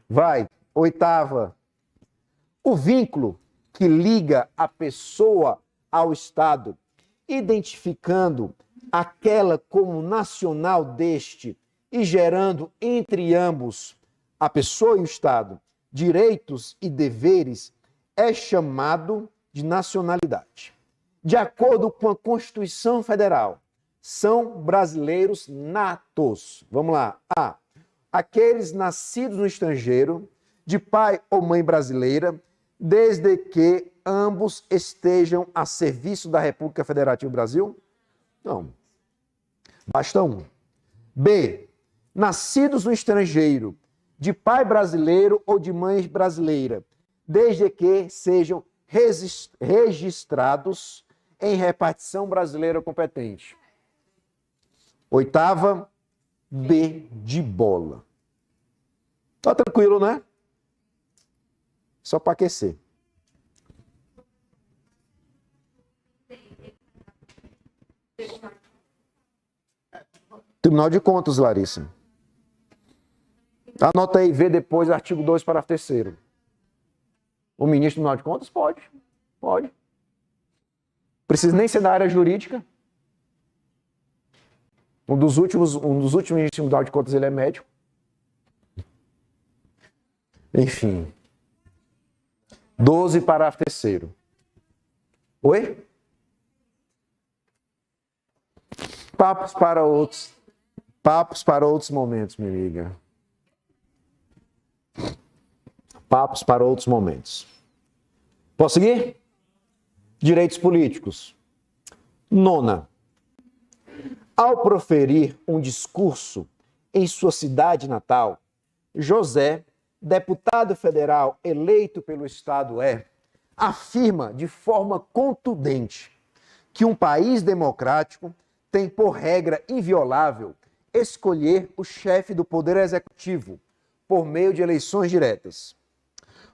Vai. Oitava. O vínculo que liga a pessoa ao Estado, identificando aquela como nacional deste e gerando entre ambos, a pessoa e o Estado, direitos e deveres, é chamado de nacionalidade. De acordo com a Constituição Federal, são brasileiros natos. Vamos lá. A. Aqueles nascidos no estrangeiro, de pai ou mãe brasileira, desde que ambos estejam a serviço da República Federativa do Brasil? Não. Basta um. B. Nascidos no estrangeiro, de pai brasileiro ou de mãe brasileira, desde que sejam registrados em repartição brasileira competente. Oitava, B de bola. Tá tranquilo, né? Só para aquecer. Tribunal de Contas, Larissa. Anota aí, vê depois, artigo 2, parágrafo 3º. O ministro do Tribunal de Contas? Pode. Pode. Precisa nem ser da área jurídica. Um dos últimos ministros do Tribunal de Contas, ele é médico. Enfim. 12, parágrafo 3º. Oi? Papos para outros momentos, minha amiga. Papos para outros momentos. Posso seguir? Direitos políticos. Nona. Ao proferir um discurso em sua cidade natal, José, deputado federal eleito pelo Estado afirma de forma contundente que um país democrático tem por regra inviolável escolher o chefe do Poder Executivo por meio de eleições diretas.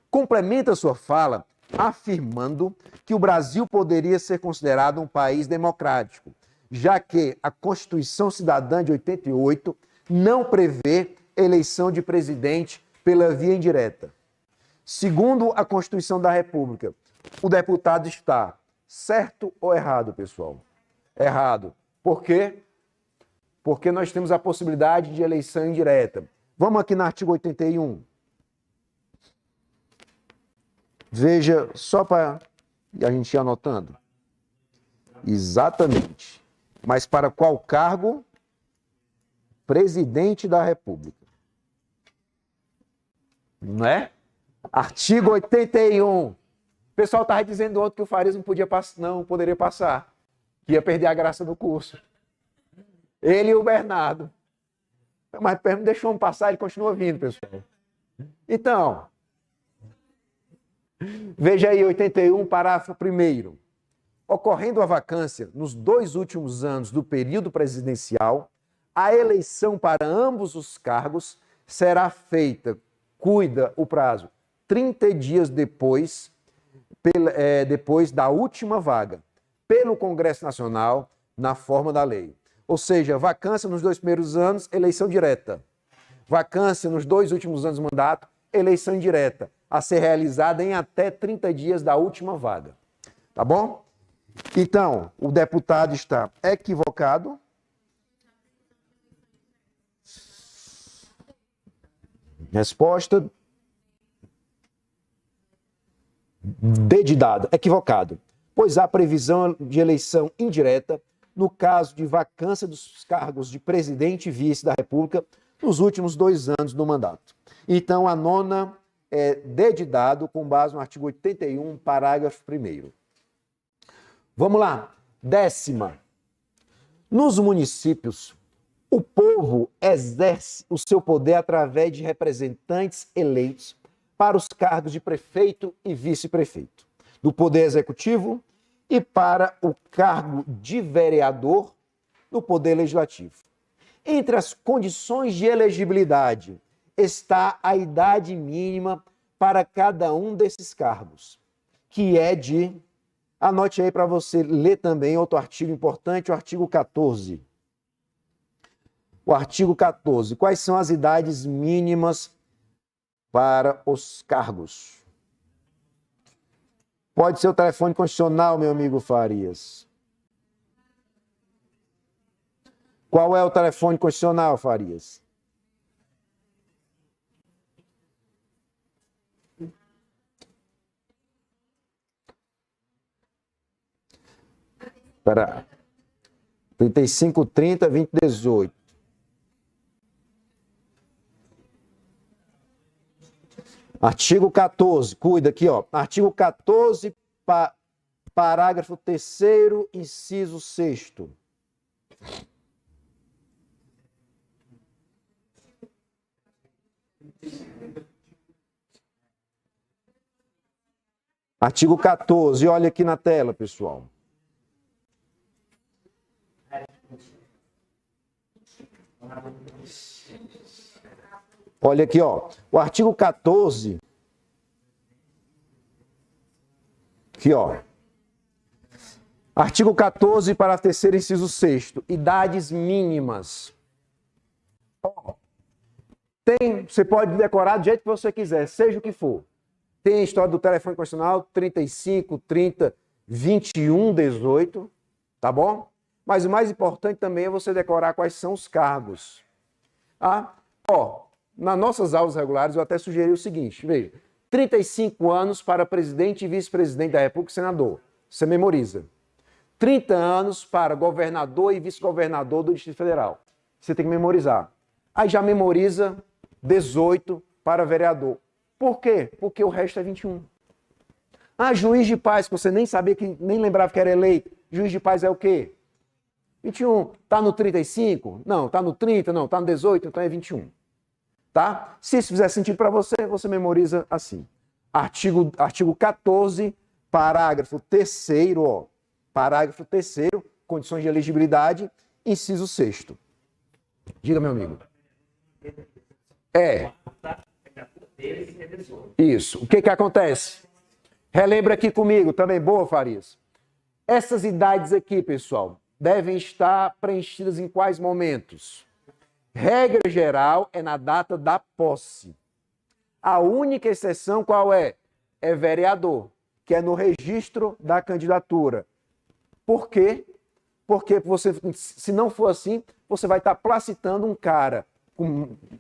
Complementa sua fala afirmando que o Brasil poderia ser considerado um país democrático, já que a Constituição Cidadã de 88 não prevê eleição de presidente pela via indireta. Segundo a Constituição da República, o deputado está certo ou errado, pessoal? Errado. Por quê? Porque nós temos a possibilidade de eleição indireta. Vamos aqui no artigo 81. Veja, só para a gente ir anotando. Exatamente. Mas para qual cargo? Presidente da República. Não é? Artigo 81. O pessoal estava dizendo ontem que o Farias não poderia passar. Que ia perder a graça do curso. Ele e o Bernardo. Mas não deixou passar, ele continua vindo, pessoal. Então, veja aí 81, parágrafo 1º. Ocorrendo a vacância nos 2 últimos anos do período presidencial, a eleição para ambos os cargos será feita, cuida o prazo, 30 dias depois da última vaga, pelo Congresso Nacional, na forma da lei. Ou seja, vacância nos 2 primeiros anos, eleição direta. Vacância nos 2 últimos anos do mandato, eleição indireta, a ser realizada em até 30 dias da última vaga. Tá bom? Então, o deputado está equivocado. Resposta D de dado, equivocado, pois há previsão de eleição indireta no caso de vacância dos cargos de presidente e vice da República nos últimos 2 anos do mandato. Então, a nona é D de dado, com base no artigo 81, parágrafo 1º. Vamos lá. 10ª. Nos municípios, o povo exerce o seu poder através de representantes eleitos para os cargos de prefeito e vice-prefeito, do Poder Executivo e para o cargo de vereador no Poder Legislativo. Entre as condições de elegibilidade está a idade mínima para cada um desses cargos, que é de... Anote aí para você ler também outro artigo importante, o artigo 14. O artigo 14. Quais são as idades mínimas para os cargos. Pode ser o telefone constitucional, meu amigo Farias. Qual é o telefone constitucional, Farias? Espera. 3530-2018. Artigo 14, cuida aqui, ó. Artigo 14, parágrafo 3º, inciso 6º. Artigo 14, olha aqui na tela, pessoal. Olha aqui, ó. O artigo 14. Aqui, ó. Artigo 14, parágrafo 3º, inciso 6º. Idades mínimas. Ó, você pode decorar do jeito que você quiser, seja o que for. Tem a história do telefone constitucional 35, 30, 21, 18, tá bom? Mas o mais importante também é você decorar quais são os cargos. Ah, ó, nas nossas aulas regulares eu até sugeri o seguinte, veja, 35 anos para presidente e vice-presidente da República e senador. Você memoriza. 30 anos para governador e vice-governador do Distrito Federal. Você tem que memorizar. Aí já memoriza 18 para vereador. Por quê? Porque o resto é 21. Ah, juiz de paz, que você nem sabia, nem lembrava que era eleito. Juiz de paz é o quê? 21. Tá no 35? Não. Tá no 30? Não. Tá no 18? Então é 21. Tá? Se isso fizer sentido para você, você memoriza assim. Artigo 14, parágrafo 3º, ó. Parágrafo 3º, condições de elegibilidade, inciso 6º. Diga, meu amigo. Isso. O que acontece? Relembra aqui comigo, também boa, Farias. Essas idades aqui, pessoal, devem estar preenchidas em quais momentos? Regra geral é na data da posse. A única exceção qual é? É vereador, que é no registro da candidatura. Por quê? Porque você, se não for assim, você vai estar placitando um cara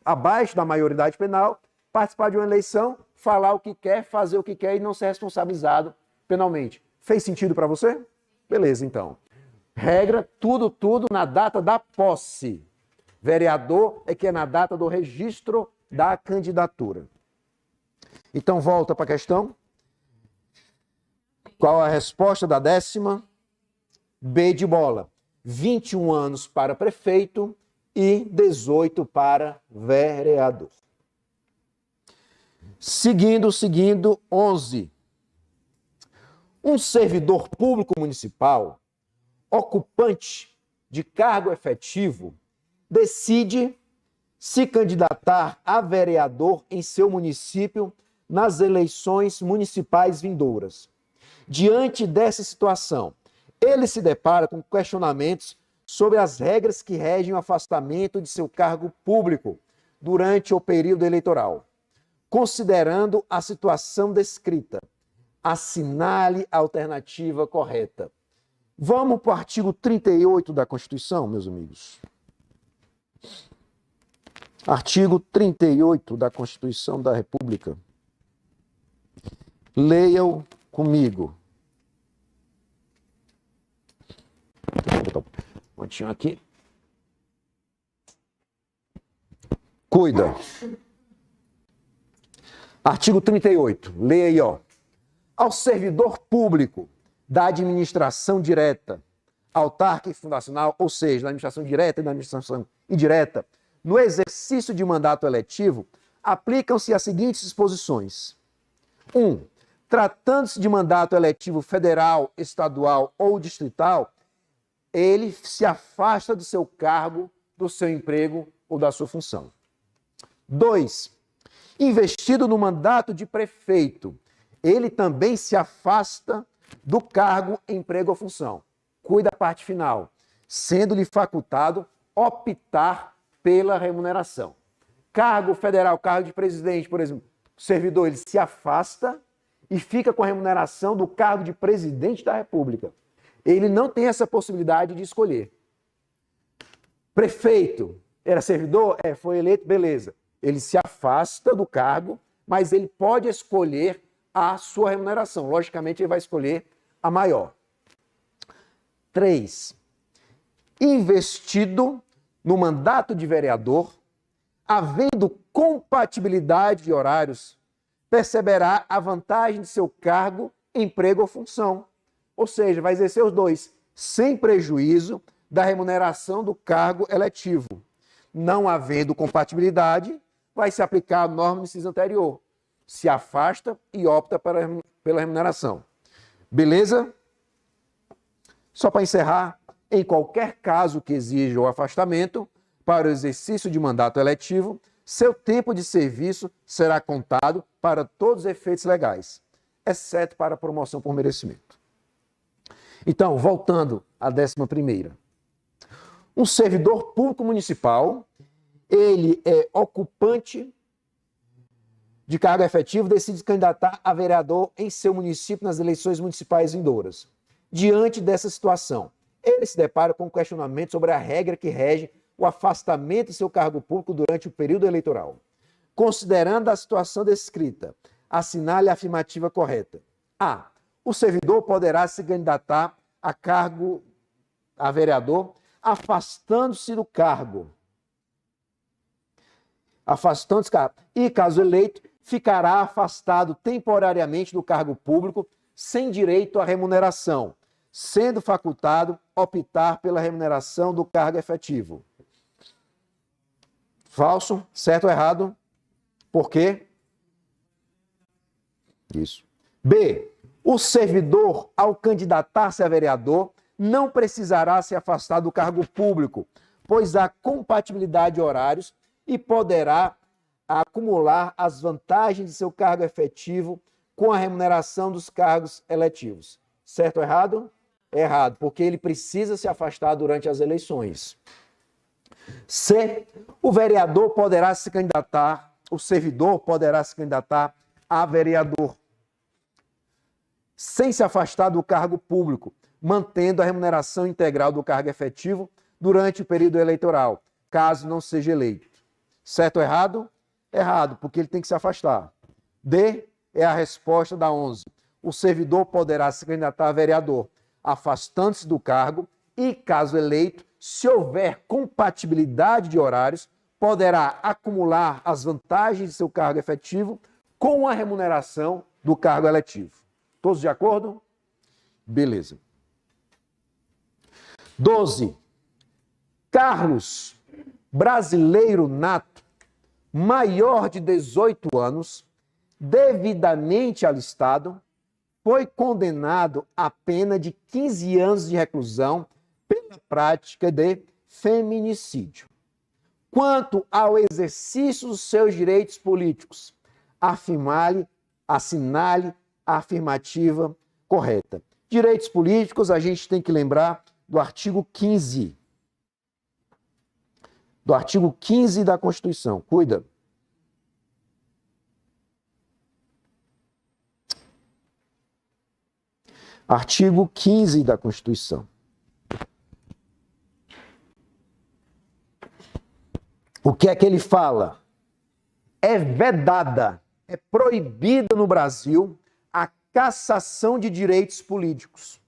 abaixo da maioridade penal, participar de uma eleição, falar o que quer, fazer o que quer e não ser responsabilizado penalmente. Fez sentido para você? Beleza, então. Regra, tudo na data da posse. Vereador é que é na data do registro da candidatura. Então, volta para a questão. Qual a resposta da 10ª? B de bola. 21 anos para prefeito e 18 para vereador. Seguindo, 11. Um servidor público municipal, ocupante de cargo efetivo, decide se candidatar a vereador em seu município nas eleições municipais vindouras. Diante dessa situação, ele se depara com questionamentos sobre as regras que regem o afastamento de seu cargo público durante o período eleitoral. Considerando a situação descrita, assinale a alternativa correta. Vamos para o artigo 38 da Constituição, meus amigos. Artigo 38 da Constituição da República. Leiam comigo. Vou botar um pontinho aqui. Cuida. Artigo 38. Leia aí, ó. Ao servidor público da administração direta, autárquica e fundacional, ou seja, da administração direta e da administração indireta, no exercício de mandato eletivo, aplicam-se as seguintes disposições. 1. Tratando-se de mandato eletivo federal, estadual ou distrital, ele se afasta do seu cargo, do seu emprego ou da sua função. 2. Investido no mandato de prefeito, ele também se afasta do cargo, emprego ou função. Cuida da parte final, sendo-lhe facultado optar pela remuneração. Cargo federal, cargo de presidente, por exemplo, O servidor ele se afasta e fica com a remuneração do cargo de presidente da República. Ele não tem essa possibilidade de escolher. Prefeito, era servidor? Foi eleito, beleza. Ele se afasta do cargo, mas ele pode escolher a sua remuneração. Logicamente, ele vai escolher a maior. 3. Investido no mandato de vereador, havendo compatibilidade de horários, perceberá a vantagem de seu cargo, emprego ou função. Ou seja, vai exercer os dois, sem prejuízo da remuneração do cargo eletivo. Não havendo compatibilidade, vai se aplicar a norma do inciso anterior. Se afasta e opta pela remuneração. Beleza? Só para encerrar, em qualquer caso que exija o afastamento para o exercício de mandato eletivo, seu tempo de serviço será contado para todos os efeitos legais, exceto para a promoção por merecimento. Então, voltando à 11ª. Um servidor público municipal, ele é ocupante de cargo efetivo, decide se candidatar a vereador em seu município nas eleições municipais vindouras. Diante dessa situação, ele se depara com um questionamento sobre a regra que rege o afastamento de seu cargo público durante o período eleitoral. Considerando a situação descrita, assinale a afirmativa correta. A. O servidor poderá se candidatar a cargo a vereador, afastando-se do cargo. Afastando-se do cargo. E, caso eleito, ficará afastado temporariamente do cargo público, sem direito à remuneração, sendo facultado optar pela remuneração do cargo efetivo. Falso? Certo ou errado? Por quê? Isso. B. O servidor, ao candidatar-se a vereador, não precisará se afastar do cargo público, pois há compatibilidade de horários e poderá acumular as vantagens de seu cargo efetivo com a remuneração dos cargos eletivos. Certo ou errado? Errado, porque ele precisa se afastar durante as eleições. C. O vereador poderá se candidatar, o servidor poderá se candidatar a vereador, sem se afastar do cargo público, mantendo a remuneração integral do cargo efetivo durante o período eleitoral, caso não seja eleito. Certo ou errado? Errado, porque ele tem que se afastar. D é a resposta da 11. O servidor poderá se candidatar a vereador, afastando-se do cargo e, caso eleito, se houver compatibilidade de horários, poderá acumular as vantagens de seu cargo efetivo com a remuneração do cargo eletivo. Todos de acordo? Beleza. 12. Carlos, brasileiro nato, maior de 18 anos, devidamente alistado, foi condenado à pena de 15 anos de reclusão pela prática de feminicídio. Quanto ao exercício dos seus direitos políticos, assinale a afirmativa correta. Direitos políticos, a gente tem que lembrar do artigo 15. Do artigo 15 da Constituição. Cuida. Artigo 15 da Constituição. O que é que ele fala? É vedada, é proibida no Brasil a cassação de direitos políticos,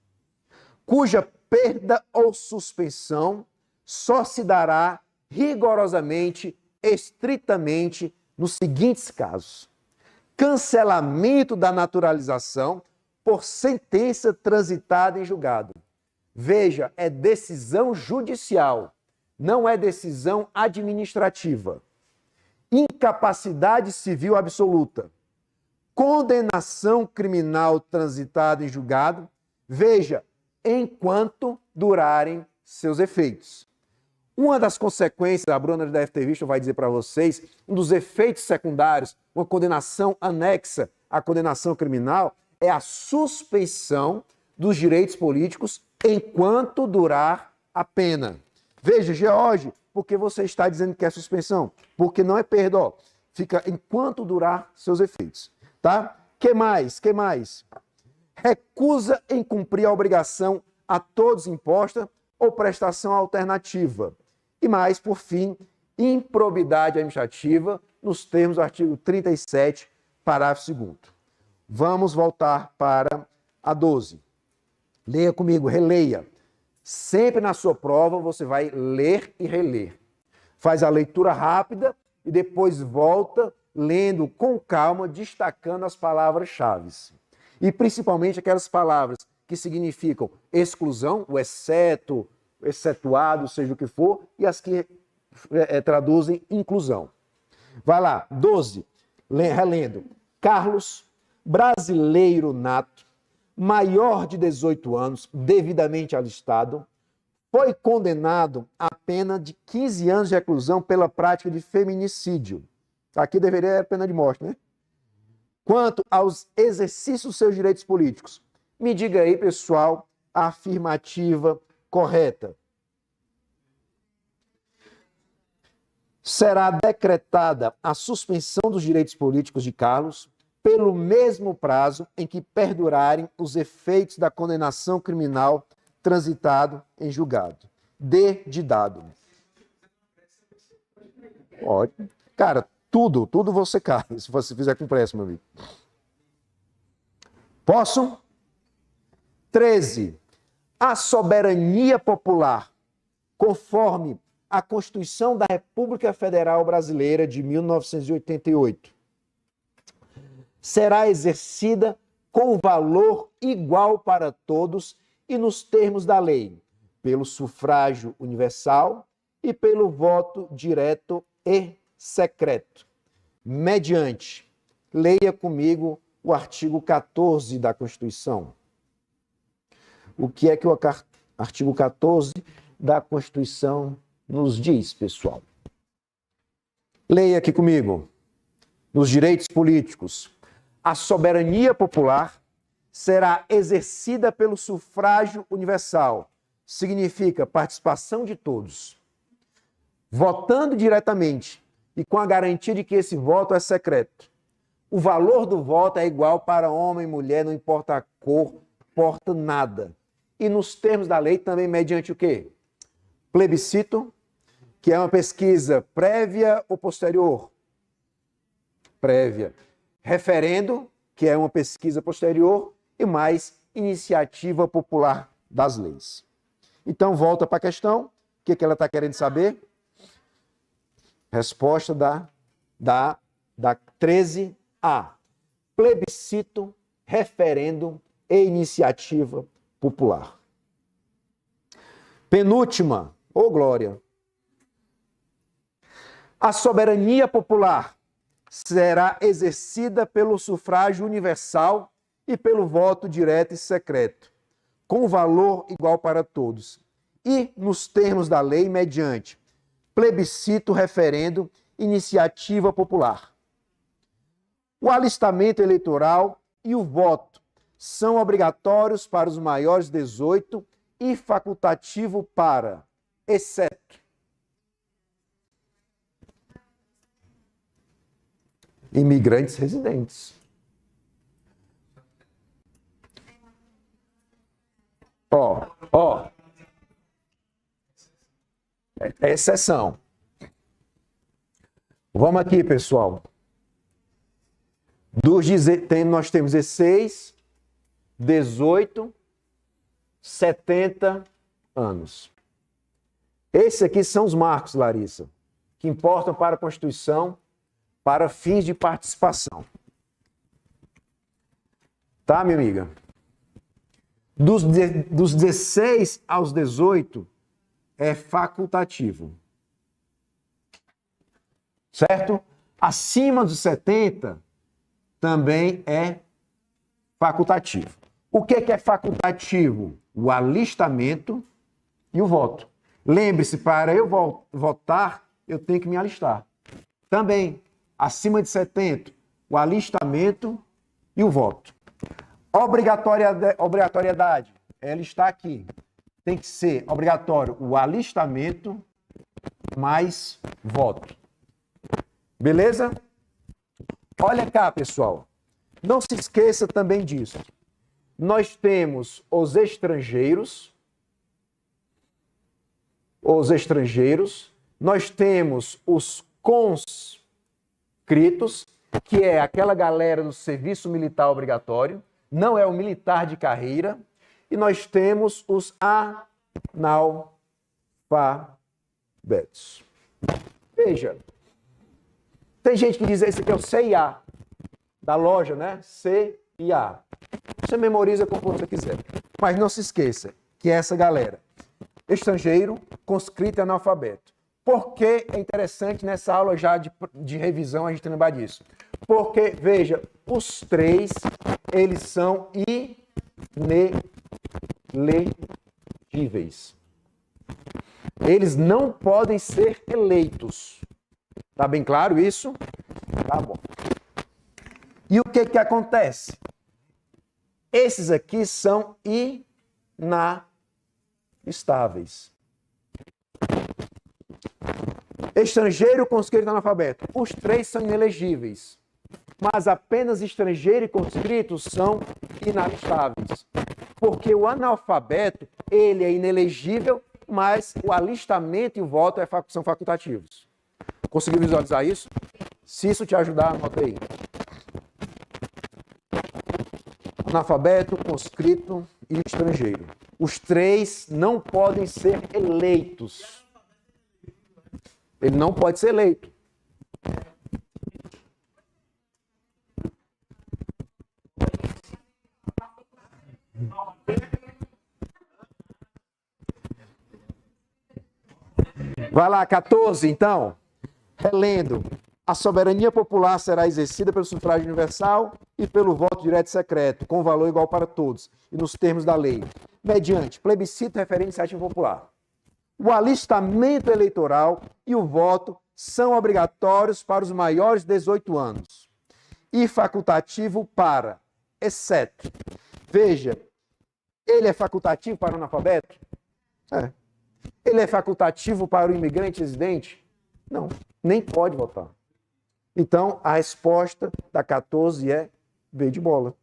cuja perda ou suspensão só se dará rigorosamente, estritamente, nos seguintes casos: cancelamento da naturalização por sentença transitada em julgado. Veja, é decisão judicial, não é decisão administrativa. Incapacidade civil absoluta. Condenação criminal transitada em julgado. Veja, enquanto durarem seus efeitos. Uma das consequências, a Bruna deve ter visto, vai dizer para vocês, um dos efeitos secundários, uma condenação anexa à condenação criminal, é a suspensão dos direitos políticos enquanto durar a pena. Veja, George, por que você está dizendo que é suspensão? Porque não é perda. Ó. Fica enquanto durar seus efeitos, tá? Que mais? Recusa em cumprir a obrigação a todos imposta ou prestação alternativa. E mais, por fim, improbidade administrativa, nos termos do artigo 37, parágrafo 2º. Vamos voltar para a 12. Leia comigo, releia. Sempre na sua prova você vai ler e reler. Faz a leitura rápida e depois volta lendo com calma, destacando as palavras-chave. E principalmente aquelas palavras que significam exclusão, o exceto, excetuado, seja o que for, e as que traduzem inclusão. Vai lá, 12, relendo. Carlos, brasileiro nato, maior de 18 anos, devidamente alistado, foi condenado à pena de 15 anos de reclusão pela prática de feminicídio. Aqui deveria ser pena de morte, né? Quanto aos exercícios dos seus direitos políticos, me diga aí, pessoal, a afirmativa correta. Será decretada a suspensão dos direitos políticos de Carlos pelo mesmo prazo em que perdurarem os efeitos da condenação criminal transitado em julgado. D de dado. Pode. Cara, tudo você cai, se você fizer com pressa, meu amigo. Posso? 13. A soberania popular, conforme a Constituição da República Federal Brasileira de 1988, será exercida com valor igual para todos e nos termos da lei, pelo sufrágio universal e pelo voto direto e secreto, mediante, leia comigo o artigo 14 da Constituição. O que é que o artigo 14 da Constituição nos diz, pessoal? Leia aqui comigo. Nos direitos políticos, a soberania popular será exercida pelo sufrágio universal. Significa participação de todos, votando diretamente e com a garantia de que esse voto é secreto. O valor do voto é igual para homem e mulher, não importa a cor, não importa nada. E nos termos da lei também mediante o quê? Plebiscito, que é uma pesquisa prévia ou posterior? Prévia. Referendo, que é uma pesquisa posterior, e mais iniciativa popular das leis. Então, volta para a questão. O que ela está querendo saber? Resposta da 13A. Plebiscito, referendo e iniciativa popular. Penúltima, ô glória. A soberania popular será exercida pelo sufrágio universal e pelo voto direto e secreto, com valor igual para todos, e nos termos da lei mediante plebiscito, referendo, iniciativa popular. O alistamento eleitoral e o voto são obrigatórios para os maiores de 18 e facultativo para, exceto, imigrantes residentes. É exceção. Vamos aqui, pessoal. Nós temos 16, 18, 70 anos. Esses aqui são os marcos, Larissa, que importam para a Constituição, para fins de participação. Tá, minha amiga? Dos 16 aos 18 é facultativo. Certo? Acima dos 70 também é facultativo. O que é facultativo? O alistamento e o voto. Lembre-se, para eu votar, eu tenho que me alistar. Também, acima de 70, o alistamento e o voto. Obrigatoriedade, ela está aqui. Tem que ser obrigatório o alistamento mais voto. Beleza? Olha cá, pessoal. Não se esqueça também disso. Nós temos os estrangeiros, nós temos os conscritos, que é aquela galera do serviço militar obrigatório, não é o militar de carreira, e nós temos os analfabetos. Veja, tem gente que diz esse aqui é o CIA, da loja, né? CIA. Você memoriza como você quiser. Mas não se esqueça que essa galera, estrangeiro, conscrito e analfabeto. Por que é interessante nessa aula já de revisão a gente lembrar disso? Porque, veja, os três, eles são inelegíveis. Eles não podem ser eleitos. Tá bem claro isso? Tá bom. E o que que acontece? Esses aqui são inastáveis. Estrangeiro, conscrito e analfabeto. Os três são inelegíveis. Mas apenas estrangeiro e conscrito são inalistáveis. Porque o analfabeto, ele é inelegível, mas o alistamento e o voto são facultativos. Conseguiu visualizar isso? Se isso te ajudar, anota aí. Analfabeto, conscrito e estrangeiro. Os três não podem ser eleitos. Ele não pode ser eleito. Vai lá, 14, então. Relendo. A soberania popular será exercida pelo sufrágio universal e pelo voto direto e secreto, com valor igual para todos, e nos termos da lei, mediante plebiscito referente à iniciativa popular. O alistamento eleitoral e o voto são obrigatórios para os maiores de 18 anos e facultativo para, exceto. Veja, ele é facultativo para o analfabeto? É. Ele é facultativo para o imigrante residente? Não, nem pode votar. Então, a resposta da 14 é B de bola.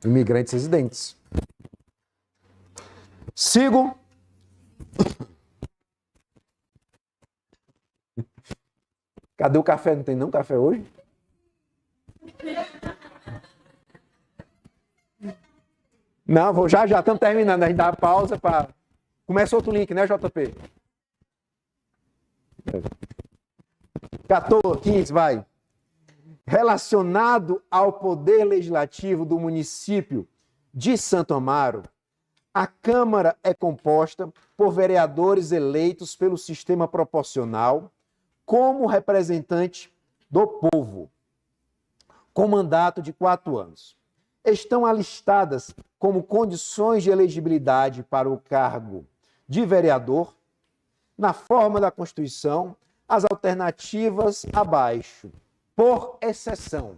Imigrantes residentes. Sigo. Cadê o café? Não tem não café hoje? Não, já estamos terminando. A gente dá uma pausa para... Começa outro link, né, JP? 14, 15, vai. Relacionado ao poder legislativo do município de Santo Amaro, a Câmara é composta por vereadores eleitos pelo sistema proporcional como representante do povo, com mandato de 4 anos. Estão alistadas como condições de elegibilidade para o cargo de vereador, na forma da Constituição, as alternativas abaixo, por exceção.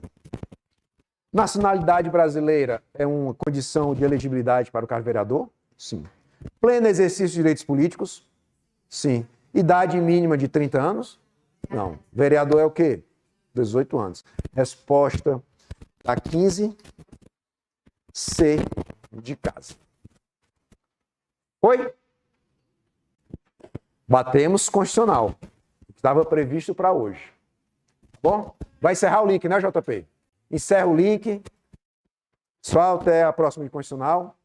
Nacionalidade brasileira é uma condição de elegibilidade para o cargo de vereador? Sim. Pleno exercício de direitos políticos? Sim. Idade mínima de 30 anos? Não. Vereador é o quê? 18 anos. Resposta da 15, C de casa. Foi? Batemos constitucional. Estava previsto para hoje. Bom? Vai encerrar o link, né, JP? Encerra o link. Pessoal, até a próxima de constitucional.